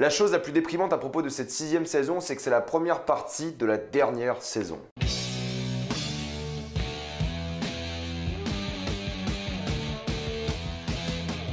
La chose la plus déprimante à propos de cette 6e saison, c'est que c'est la première partie de la dernière saison.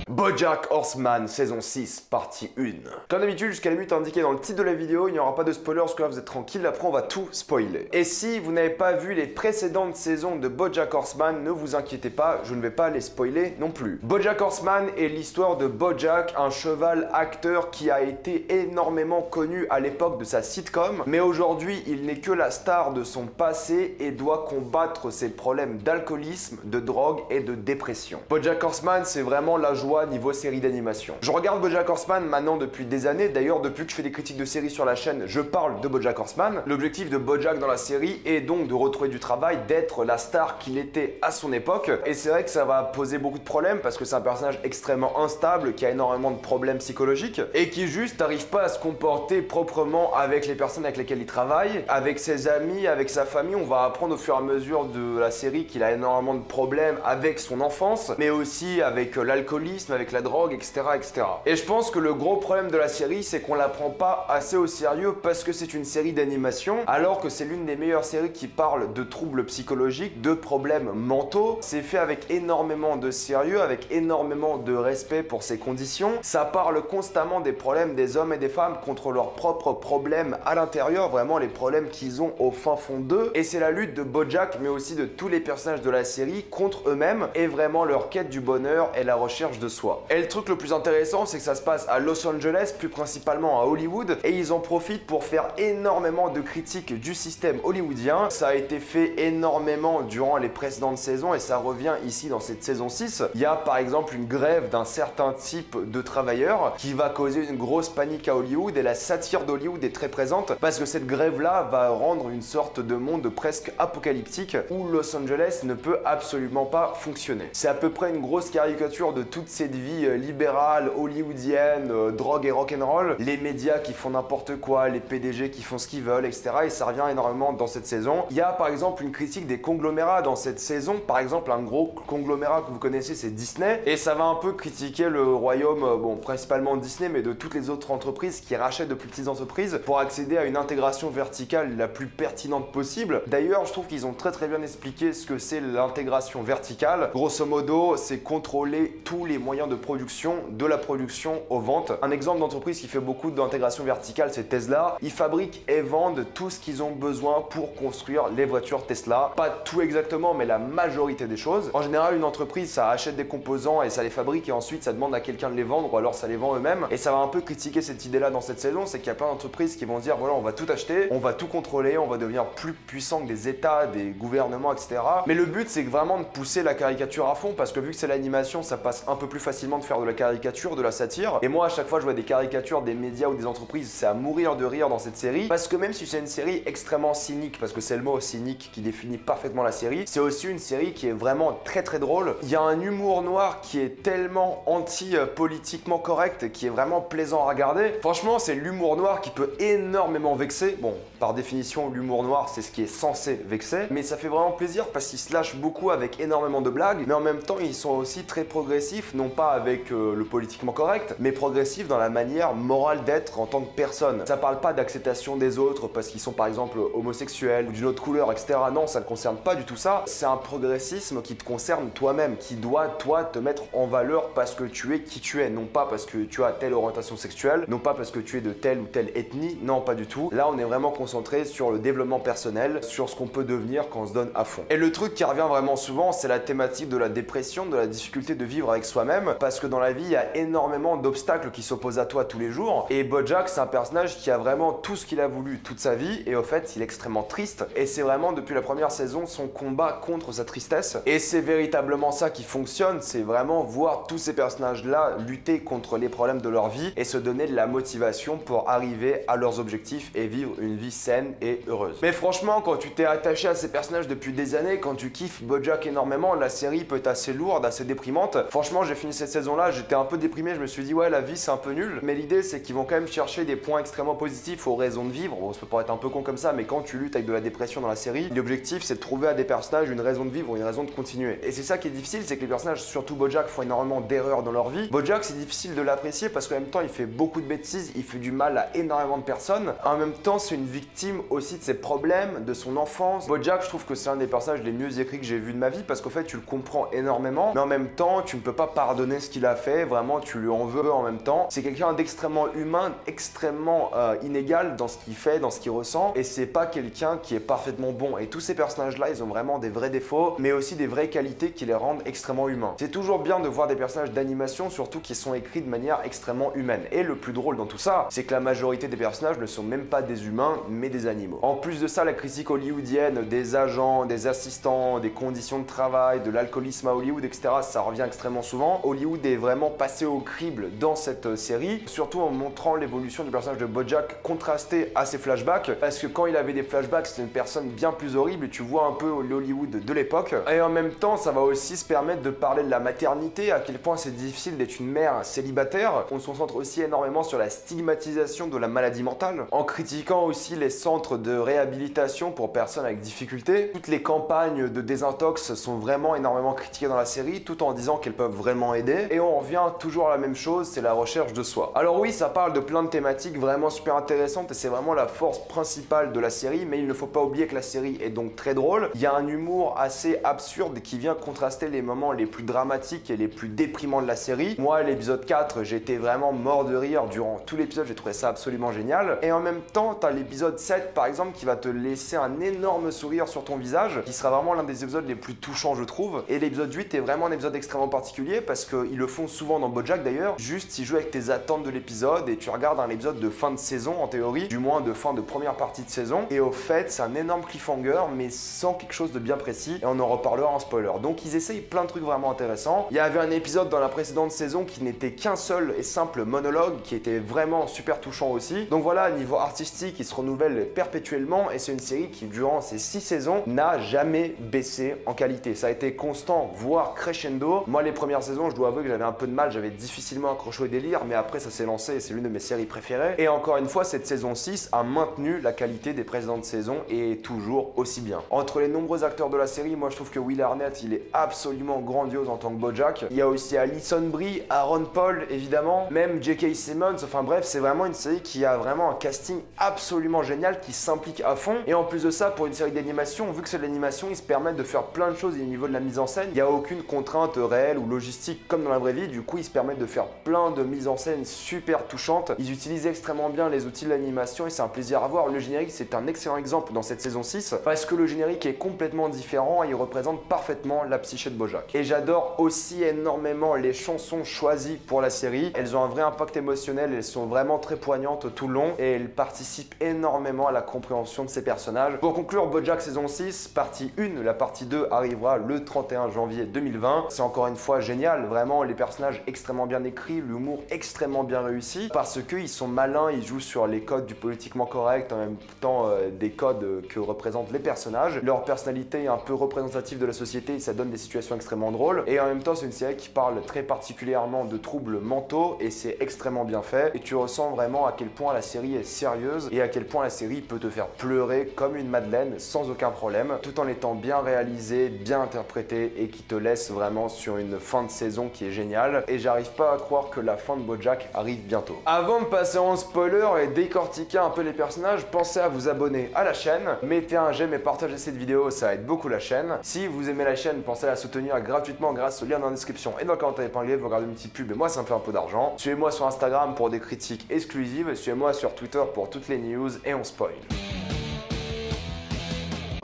BoJack Horseman, saison 6, partie 1. Comme d'habitude, jusqu'à la minute indiquée dans le titre de la vidéo, il n'y aura pas de spoiler, parce que là vous êtes tranquille, après on va tout spoiler. Et si vous n'avez pas vu les précédentes saisons de BoJack Horseman, ne vous inquiétez pas, je ne vais pas les spoiler non plus. BoJack Horseman est l'histoire de BoJack, un cheval acteur qui a été énormément connu à l'époque de sa sitcom, mais aujourd'hui il n'est que la star de son passé et doit combattre ses problèmes d'alcoolisme, de drogue et de dépression. BoJack Horseman, c'est vraiment la joie niveau série d'animation. Je regarde BoJack Horseman maintenant depuis des années, d'ailleurs depuis que je fais des critiques de séries sur la chaîne, je parle de BoJack Horseman. L'objectif de BoJack dans la série est donc de retrouver du travail, d'être la star qu'il était à son époque, et c'est vrai que ça va poser beaucoup de problèmes parce que c'est un personnage extrêmement instable, qui a énormément de problèmes psychologiques, et qui juste n'arrive pas à se comporter proprement avec les personnes avec lesquelles il travaille, avec ses amis, avec sa famille. On va apprendre au fur et à mesure de la série qu'il a énormément de problèmes avec son enfance, mais aussi avec l'alcoolisme, avec la drogue, etc., etc. Et je pense que le gros problème de la série, c'est qu'on la prend pas assez au sérieux parce que c'est une série d'animation, alors que c'est l'une des meilleures séries qui parle de troubles psychologiques, de problèmes mentaux. C'est fait avec énormément de sérieux, avec énormément de respect pour ses conditions. Ça parle constamment des problèmes des hommes et des femmes contre leurs propres problèmes à l'intérieur, vraiment les problèmes qu'ils ont au fin fond d'eux. Et c'est la lutte de BoJack, mais aussi de tous les personnages de la série contre eux-mêmes, et vraiment leur quête du bonheur et la recherche de soi. Et le truc le plus intéressant, c'est que ça se passe à Los Angeles, plus principalement à Hollywood, et ils en profitent pour faire énormément de critiques du système hollywoodien. Ça a été fait énormément durant les précédentes saisons, et ça revient ici dans cette saison 6. Il y a par exemple une grève d'un certain type de travailleurs qui va causer une grosse panique à Hollywood, et la satire d'Hollywood est très présente parce que cette grève-là va rendre une sorte de monde presque apocalyptique où Los Angeles ne peut absolument pas fonctionner. C'est à peu près une grosse caricature de toute cette vie libérale, hollywoodienne, drogue et rock'n'roll, les médias qui font n'importe quoi, les PDG qui font ce qu'ils veulent, etc. Et ça revient énormément dans cette saison. Il y a par exemple une critique des conglomérats dans cette saison. Par exemple, un gros conglomérat que vous connaissez, c'est Disney. Et ça va un peu critiquer le royaume, bon, principalement Disney, mais de toutes les autres entreprises qui rachètent de plus petites entreprises pour accéder à une intégration verticale la plus pertinente possible. D'ailleurs, je trouve qu'ils ont très bien expliqué ce que c'est l'intégration verticale. Grosso modo, c'est contrôler tous les moyens de production, de la production aux ventes. Un exemple d'entreprise qui fait beaucoup d'intégration verticale, c'est Tesla. Ils fabriquent et vendent tout ce qu'ils ont besoin pour construire les voitures Tesla. Pas tout exactement, mais la majorité des choses. En général, une entreprise, ça achète des composants et ça les fabrique, et ensuite ça demande à quelqu'un de les vendre, ou alors ça les vend eux-mêmes. Et ça va un peu critiquer cette idée-là dans cette saison, c'est qu'il y a plein d'entreprises qui vont dire voilà, on va tout acheter, on va tout contrôler, on va devenir plus puissant que des États, des gouvernements, etc. Mais le but, c'est vraiment de pousser la caricature à fond, parce que vu que c'est l'animation, ça passe un peu plus facilement de faire de la caricature, de la satire. Et moi, à chaque fois, je vois des caricatures des médias ou des entreprises, c'est à mourir de rire dans cette série, parce que même si c'est une série extrêmement cynique, parce que c'est le mot cynique qui définit parfaitement la série, c'est aussi une série qui est vraiment très drôle. Il y a un humour noir qui est tellement anti-politiquement correct, qui est vraiment plaisant à regarder. Franchement, c'est l'humour noir qui peut énormément vexer. Bon, par définition, l'humour noir, c'est ce qui est censé vexer, mais ça fait vraiment plaisir parce qu'ils se lâchent beaucoup avec énormément de blagues, mais en même temps, ils sont aussi très progressifs, non pas avec le politiquement correct, mais progressifs dans la manière morale d'être en tant que personne. Ça parle pas d'acceptation des autres parce qu'ils sont par exemple homosexuels ou d'une autre couleur, etc. Non, ça ne concerne pas du tout ça. C'est un progressisme qui te concerne toi-même, qui doit, toi, te mettre en valeur parce que tu es qui tu es, non pas parce que tu as telle orientation sexuelle, non pas parce que tu es de telle ou telle ethnie, non, pas du tout. Là, on est vraiment concentré sur le développement personnel, sur ce qu'on peut devenir quand on se donne à fond. Et le truc qui revient vraiment souvent, c'est la thématique de la dépression, de la difficulté de vivre avec soi-même, parce que dans la vie, il y a énormément d'obstacles qui s'opposent à toi tous les jours. Et BoJack, c'est un personnage qui a vraiment tout ce qu'il a voulu toute sa vie, et au fait, il est extrêmement triste. Et c'est vraiment depuis la première saison son combat contre sa tristesse. Et c'est véritablement ça qui fonctionne, c'est vraiment voir tous ces personnages-là lutter contre les problèmes de leur vie et se donner de la motivation pour arriver à leurs objectifs et vivre une vie saine et heureuse. Mais franchement, quand tu t'es attaché à ces personnages depuis des années, quand tu kiffes BoJack énormément, la série peut être assez lourde, assez déprimante. Franchement, j'ai fini cette saison-là, j'étais un peu déprimé, je me suis dit ouais la vie c'est un peu nul, mais l'idée c'est qu'ils vont quand même chercher des points extrêmement positifs aux raisons de vivre. Bon, ça peut paraître un peu con comme ça, mais quand tu luttes avec de la dépression dans la série, l'objectif c'est de trouver à des personnages une raison de vivre, une raison de continuer. Et c'est ça qui est difficile, c'est que les personnages, surtout Bojack, font énormément d'erreurs dans leur vie. Bojack, c'est difficile de l'apprécier parce qu'en même temps il fait beaucoup de bêtises, il fait du mal à énormément de personnes. En même temps c'est une victime aussi de ses problèmes, de son enfance. Bojack, je trouve que c'est un des personnages les mieux écrits que j'ai vu de ma vie parce qu'en fait tu le comprends énormément, mais en même temps tu ne peux pas pardonner ce qu'il a fait, vraiment tu lui en veux en même temps. C'est quelqu'un d'extrêmement humain, extrêmement inégal dans ce qu'il fait, dans ce qu'il ressent, et c'est pas quelqu'un qui est parfaitement bon. Et tous ces personnages là ils ont vraiment des vrais défauts, mais aussi des vraies qualités qui les rendent extrêmement humains. C'est toujours bien de voir des personnages d'animation, surtout qui sont écrits de manière extrêmement humaine. Et le plus drôle dans tout ça, c'est que la majorité des personnages ne sont même pas des humains, mais des animaux. En plus de ça, la critique hollywoodienne des agents, des assistants, des conditions de travail, de l'alcoolisme à Hollywood, etc., ça revient extrêmement souvent. Hollywood est vraiment passé au crible dans cette série, surtout en montrant l'évolution du personnage de Bojack contrasté à ses flashbacks, parce que quand il avait des flashbacks, c'était une personne bien plus horrible et tu vois un peu l'Hollywood de l'époque. Et en même temps, ça va aussi se permettre de parler de la maternité, à quel point c'est difficile d'être une mère célibataire. On se concentre aussi énormément sur la stigmatisation de la maladie mentale, en critiquant aussi les centres de réhabilitation pour personnes avec difficultés. Toutes les campagnes de désintox sont vraiment énormément critiquées dans la série, tout en disant qu'elles peuvent vraiment aider. Et on revient toujours à la même chose, c'est la recherche de soi. Alors oui, ça parle de plein de thématiques vraiment super intéressantes et c'est vraiment la force principale de la série, mais il ne faut pas oublier que la série est donc très drôle. Il y a un humour assez absurde qui vient contraster les moments les plus dramatiques et les plus déprimants de la série. Moi, l'épisode 4, j'étais vraiment mort de rire durant tout l'épisode, j'ai trouvé ça absolument génial. Et en même temps, t'as l'épisode 7 par exemple qui va te laisser un énorme sourire sur ton visage, qui sera vraiment l'un des épisodes les plus touchants je trouve. Et l'épisode 8 est vraiment un épisode extrêmement particulier parce qu'ils le font souvent dans Bojack d'ailleurs. Juste, ils jouent avec tes attentes de l'épisode et tu regardes un épisode de fin de saison en théorie, du moins de fin de première partie de saison. Et au fait, c'est un énorme cliffhanger mais sans quelque chose de bien précis et on en reparlera en spoiler. Donc ils essayent plein de trucs vraiment intéressants. Il y avait un épisode dans la précédente saison qui n'était qu'un seul et simple monologue qui était vraiment super touchant aussi. Donc voilà, niveau artistique, il se renouvelle perpétuellement et c'est une série qui, durant ces 6 saisons, n'a jamais baissé en qualité. Ça a été constant, voire crescendo. Moi, les premières saisons, je dois avouer que j'avais un peu de mal, j'avais difficilement accroché au délire, mais après, ça s'est lancé et c'est l'une de mes séries préférées. Et encore une fois, cette saison 6 a maintenu la qualité des précédentes saisons et est toujours aussi bien. Entre les nombreux acteurs de la série, moi, je trouve que Will Arnett, il est absolument grandiose en tant que Bojack. Il y a aussi Alison Brie, Aaron Paul, évidemment, même J.K. Simmons. Enfin bref, c'est vraiment une série qui a vraiment un casting absolument génial, qui s'implique à fond. Et en plus de ça, pour une série d'animation, vu que c'est de l'animation, ils se permettent de faire plein de choses au niveau de la mise en scène. Il n'y a aucune contrainte réelle ou logistique comme dans la vraie vie. Du coup, ils se permettent de faire plein de mises en scène super touchantes. Ils utilisent extrêmement bien les outils de l'animation et c'est un plaisir à voir. Le générique, c'est un excellent exemple dans cette saison 6 parce que le générique est complètement différent et il représente parfaitement la psyché de Bojack. Et j'adore aussi énormément les chansons choisies pour la série. Elles ont un vrai impact émotionnel, elles sont vraiment très poignantes tout le long et elles participent énormément à la compréhension de ces personnages. Pour conclure, Bojack saison 6, partie 1, la partie 2 arrivera le 31 janvier 2020. C'est encore une fois génial, vraiment les personnages extrêmement bien écrits, l'humour extrêmement bien réussi parce qu'ils sont malins, ils jouent sur les codes du politiquement correct en même temps des codes que représentent les personnages. Leur personnalité est un peu représentative de la société et ça donne des situations extrêmement drôles. Et en même temps, c'est une série qui parle très particulièrement de troubles mentaux et c'est extrêmement bien fait. Et tu ressens vraiment à quel point la série est sérieuse et à quel point la série peut te faire pleurer comme une madeleine sans aucun problème, tout en étant bien réalisée, bien interprétée et qui te laisse vraiment sur une fin de saison qui est géniale. Et j'arrive pas à croire que la fin de Bojack arrive bientôt. Avant de passer en spoiler et décortiquer un peu les personnages, pensez à vous abonner à la chaîne, mettez un j'aime et partagez cette vidéo, ça aide beaucoup la chaîne. Si vous aimez la chaîne, pensez à la soutenir gratuitement grâce au lien dans la description et dans le commentaire épinglé, vous regardez une petite pub et moi ça me fait un peu d'argent. Suivez-moi sur Instagram pour des critiques exclusives, suivez-moi sur Twitter pour toutes les news et on spoil.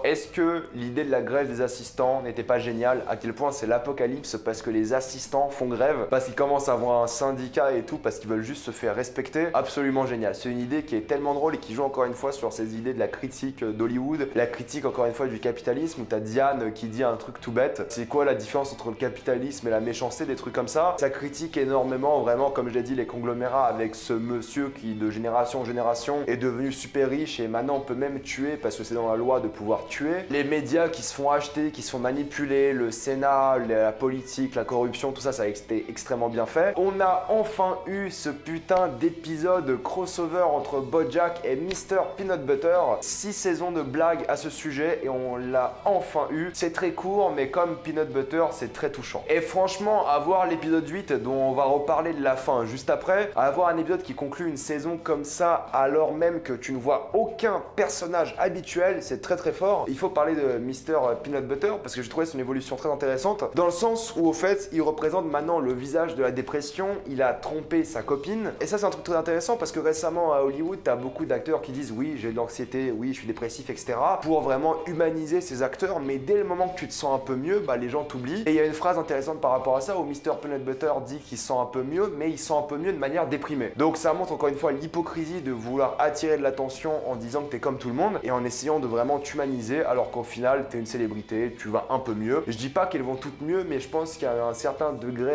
Est-ce que l'idée de la grève des assistants n'était pas géniale? À quel point c'est l'apocalypse parce que les assistants font grève, parce qu'ils commencent à avoir un syndicat et tout, parce qu'ils veulent juste se faire respecter? Absolument génial. C'est une idée qui est tellement drôle et qui joue encore une fois sur ces idées de la critique d'Hollywood, la critique encore une fois du capitalisme, où t'as Diane qui dit un truc tout bête. C'est quoi la différence entre le capitalisme et la méchanceté, des trucs comme ça? Ça critique énormément, vraiment, comme je l'ai dit, les conglomérats avec ce monsieur qui, de génération en génération, est devenu super riche et maintenant on peut même tuer parce que c'est dans la loi de pouvoir tuer tuer, les médias qui se font acheter, qui se font manipuler, le Sénat, la politique, la corruption, tout ça, ça a été extrêmement bien fait. On a enfin eu ce putain d'épisode crossover entre BoJack et Mr. Peanut Butter. 6 saisons de blagues à ce sujet et on l'a enfin eu. C'est très court, mais comme Peanut Butter, c'est très touchant. Et franchement, avoir l'épisode 8, dont on va reparler de la fin juste après, avoir un épisode qui conclut une saison comme ça, alors même que tu ne vois aucun personnage habituel, c'est très très fort. Il faut parler de Mr. Peanut Butter parce que j'ai trouvé son évolution très intéressante, dans le sens où au fait, il représente maintenant le visage de la dépression, il a trompé sa copine. Et ça, c'est un truc très intéressant parce que récemment à Hollywood, t'as beaucoup d'acteurs qui disent oui, j'ai de l'anxiété, oui, je suis dépressif, etc. pour vraiment humaniser ces acteurs, mais dès le moment que tu te sens un peu mieux, bah les gens t'oublient. Et il y a une phrase intéressante par rapport à ça où Mr. Peanut Butter dit qu'il se sent un peu mieux, mais il se sent un peu mieux de manière déprimée. Donc ça montre encore une fois l'hypocrisie de vouloir attirer de l'attention en disant que t'es comme tout le monde et en essayant de vraiment t'humaniser alors qu'au final t'es une célébrité, tu vas un peu mieux. Je dis pas qu'elles vont toutes mieux, mais je pense qu'il y a un certain degré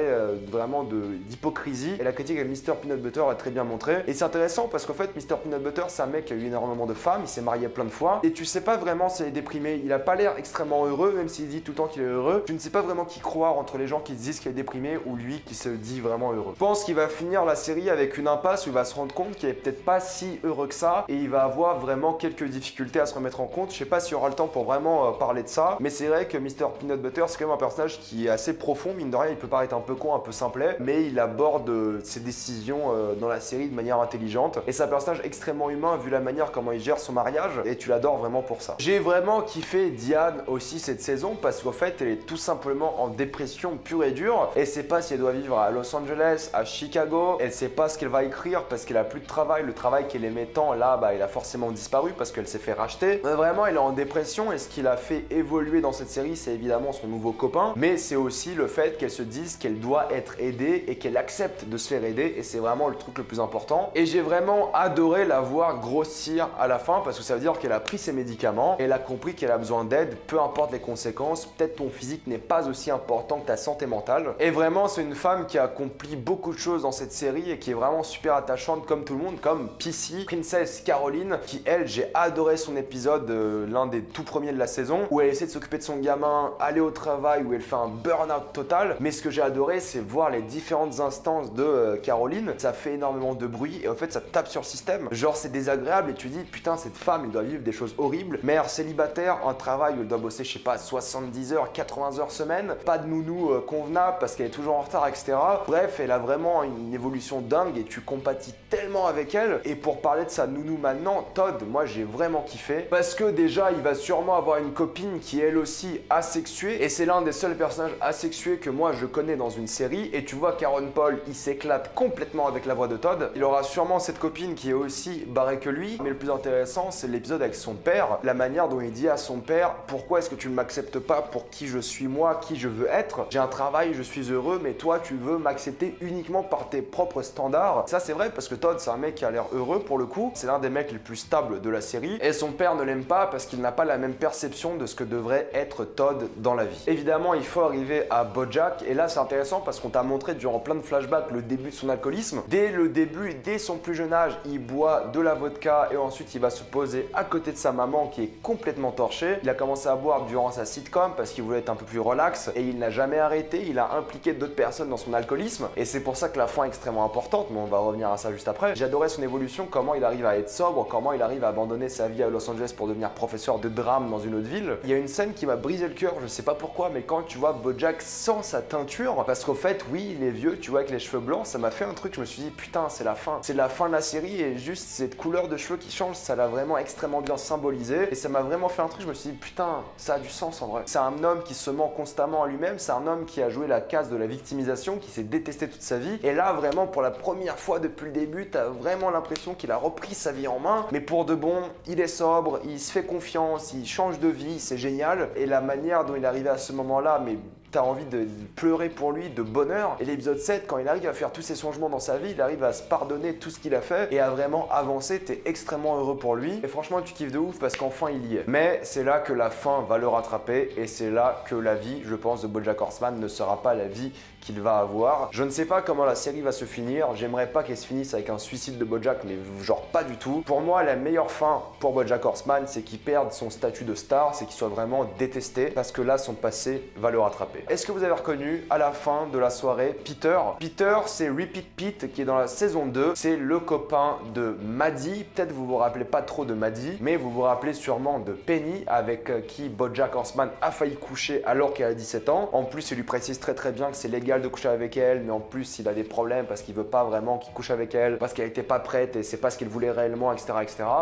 vraiment d'hypocrisie et la critique avec Mr. Peanut Butter est très bien montrée. Et c'est intéressant parce qu'en fait Mr. Peanut Butter c'est un mec qui a eu énormément de femmes, il s'est marié plein de fois et tu sais pas vraiment s'il est déprimé. Il a pas l'air extrêmement heureux, même s'il dit tout le temps qu'il est heureux. Tu ne sais pas vraiment qui croire entre les gens qui disent qu'il est déprimé ou lui qui se dit vraiment heureux. Je pense qu'il va finir la série avec une impasse où il va se rendre compte qu'il est peut-être pas si heureux que ça et il va avoir vraiment quelques difficultés à se remettre en compte. Je sais pas s'il y aura le temps pour vraiment parler de ça, mais c'est vrai que Mr. Peanut Butter c'est quand même un personnage qui est assez profond, mine de rien. Il peut paraître un peu con, un peu simplet, mais il aborde ses décisions dans la série de manière intelligente et c'est un personnage extrêmement humain vu la manière comment il gère son mariage et tu l'adores vraiment pour ça. J'ai vraiment kiffé Diane aussi cette saison parce qu'en fait elle est tout simplement en dépression pure et dure et sait pas si elle doit vivre à Los Angeles, à Chicago, elle sait pas ce qu'elle va écrire parce qu'elle a plus de travail, le travail qu'elle aimait tant là bah il a forcément disparu parce qu'elle s'est fait racheter. Mais vraiment elle est en dépression et ce qui l'a fait évoluer dans cette série c'est évidemment son nouveau copain, mais c'est aussi le fait qu'elle se dise qu'elle doit être aidée et qu'elle accepte de se faire aider et c'est vraiment le truc le plus important. Et j'ai vraiment adoré la voir grossir à la fin parce que ça veut dire qu'elle a pris ses médicaments, elle a compris qu'elle a besoin d'aide, peu importe les conséquences, peut-être ton physique n'est pas aussi important que ta santé mentale. Et vraiment c'est une femme qui a accompli beaucoup de choses dans cette série et qui est vraiment super attachante comme tout le monde, comme PC, Princesse Caroline, qui elle, j'ai adoré son épisode, l'un des tout premiers de la saison, où elle essaie de s'occuper de son gamin, aller au travail, où elle fait un burn-out total. Mais ce que j'ai adoré c'est voir les différentes instances de Caroline, ça fait énormément de bruit et en fait ça tape sur le système. Genre c'est désagréable et tu dis putain cette femme elle doit vivre des choses horribles. Mère célibataire, un travail où elle doit bosser je sais pas 70 heures, 80 heures semaine, pas de nounou convenable parce qu'elle est toujours en retard etc. Bref elle a vraiment une évolution dingue et tu compatis tellement avec elle. Et pour parler de sa nounou maintenant, Todd, moi j'ai vraiment kiffé parce que déjà il va sûrement avoir une copine qui est elle aussi asexuée et c'est l'un des seuls personnages asexués que moi je connais dans une série et tu vois qu'Aaron Paul il s'éclate complètement avec la voix de Todd. Il aura sûrement cette copine qui est aussi barrée que lui, mais le plus intéressant c'est l'épisode avec son père, la manière dont il dit à son père pourquoi est-ce que tu ne m'acceptes pas pour qui je suis moi, qui je veux être, j'ai un travail, je suis heureux mais toi tu veux m'accepter uniquement par tes propres standards. Ça c'est vrai parce que Todd c'est un mec qui a l'air heureux pour le coup, c'est l'un des mecs les plus stables de la série et son père ne l'aime pas parce qu'il n'a pas la même perception de ce que devrait être Todd dans la vie. Évidemment il faut arriver à BoJack et là c'est intéressant parce qu'on t'a montré durant plein de flashbacks le début de son alcoolisme. Dès le début, dès son plus jeune âge, il boit de la vodka et ensuite il va se poser à côté de sa maman qui est complètement torchée. Il a commencé à boire durant sa sitcom parce qu'il voulait être un peu plus relax et il n'a jamais arrêté, il a impliqué d'autres personnes dans son alcoolisme et c'est pour ça que la fin est extrêmement importante, mais on va revenir à ça juste après. J'adorais son évolution, comment il arrive à être sobre, comment il arrive à abandonner sa vie à Los Angeles pour devenir professeur de drame dans une autre ville. Il y a une scène qui m'a brisé le cœur, je sais pas pourquoi, mais quand tu vois BoJack sans sa teinture, parce qu'au fait oui il est vieux, tu vois avec les cheveux blancs, ça m'a fait un truc, je me suis dit putain c'est la fin de la série et juste cette couleur de cheveux qui change, ça l'a vraiment extrêmement bien symbolisé et ça m'a vraiment fait un truc, je me suis dit putain ça a du sens en vrai. C'est un homme qui se ment constamment à lui-même, c'est un homme qui a joué la case de la victimisation, qui s'est détesté toute sa vie et là vraiment pour la première fois depuis le début t'as vraiment l'impression qu'il a repris sa vie en main, mais pour de bon, il est sobre, il se fait confiance, il change de vie, c'est génial et la manière dont il est arrivé à ce moment là, mais t'as envie de pleurer pour lui de bonheur. Et l'épisode 7, quand il arrive à faire tous ces changements dans sa vie, il arrive à se pardonner tout ce qu'il a fait et à vraiment avancer, t'es extrêmement heureux pour lui. Et franchement, tu kiffes de ouf parce qu'enfin il y est. Mais c'est là que la fin va le rattraper et c'est là que la vie, je pense, de BoJack Horseman ne sera pas la vie qu'il va avoir. Je ne sais pas comment la série va se finir. J'aimerais pas qu'elle se finisse avec un suicide de BoJack, mais genre pas du tout. Pour moi, la meilleure fin pour BoJack Horseman, c'est qu'il perde son statut de star, c'est qu'il soit vraiment détesté parce que là, son passé va le rattraper. Est-ce que vous avez reconnu à la fin de la soirée Peter? Peter, c'est Repeat Pete qui est dans la saison 2. C'est le copain de Maddie. Peut-être vous vous rappelez pas trop de Maddie, mais vous vous rappelez sûrement de Penny avec qui BoJack Horseman a failli coucher alors qu'elle a 17 ans. En plus, il lui précise très bien que c'est légal de coucher avec elle, mais en plus, il a des problèmes parce qu'il veut pas vraiment qu'il couche avec elle, parce qu'elle était pas prête et c'est pas ce qu'il voulait réellement, etc.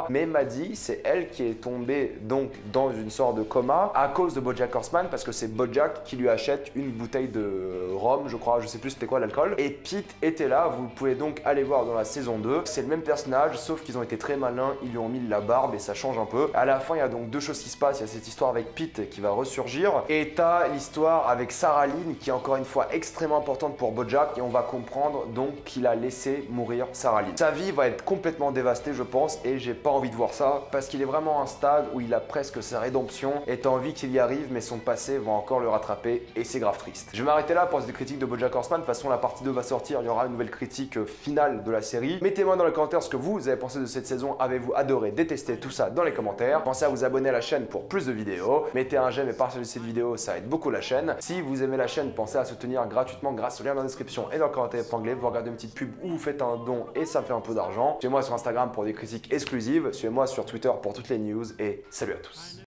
Mais Maddie, c'est elle qui est tombée donc dans une sorte de coma à cause de BoJack Horseman parce que c'est BoJack qui lui achète une bouteille de rhum, je crois, je sais plus c'était quoi l'alcool. Et Pete était là, vous pouvez donc aller voir dans la saison 2. C'est le même personnage, sauf qu'ils ont été très malins, ils lui ont mis de la barbe et ça change un peu. À la fin, il y a donc deux choses qui se passent. Il y a cette histoire avec Pete qui va ressurgir et t'as l'histoire avec Sarah Lynn qui est encore une fois extrêmement importante pour BoJack et on va comprendre donc qu'il a laissé mourir Sarah Lynn. Sa vie va être complètement dévastée, je pense, et j'ai pas envie de voir ça parce qu'il est vraiment à un stade où il a presque sa rédemption et t'as envie qu'il y arrive, mais son passé va encore le rattraper et c'est grave triste. Je vais m'arrêter là pour cette critique de BoJack Horseman. De toute façon, la partie 2 va sortir, il y aura une nouvelle critique finale de la série. Mettez-moi dans les commentaires ce que vous avez pensé de cette saison. Avez-vous adoré, détesté, tout ça dans les commentaires. Pensez à vous abonner à la chaîne pour plus de vidéos. Mettez un j'aime et partagez cette vidéo, ça aide beaucoup la chaîne. Si vous aimez la chaîne, pensez à soutenir gratuitement grâce au lien dans la description et dans le commentaire épinglé. Vous regardez une petite pub ou vous faites un don et ça me fait un peu d'argent. Suivez-moi sur Instagram pour des critiques exclusives. Suivez-moi sur Twitter pour toutes les news et salut à tous.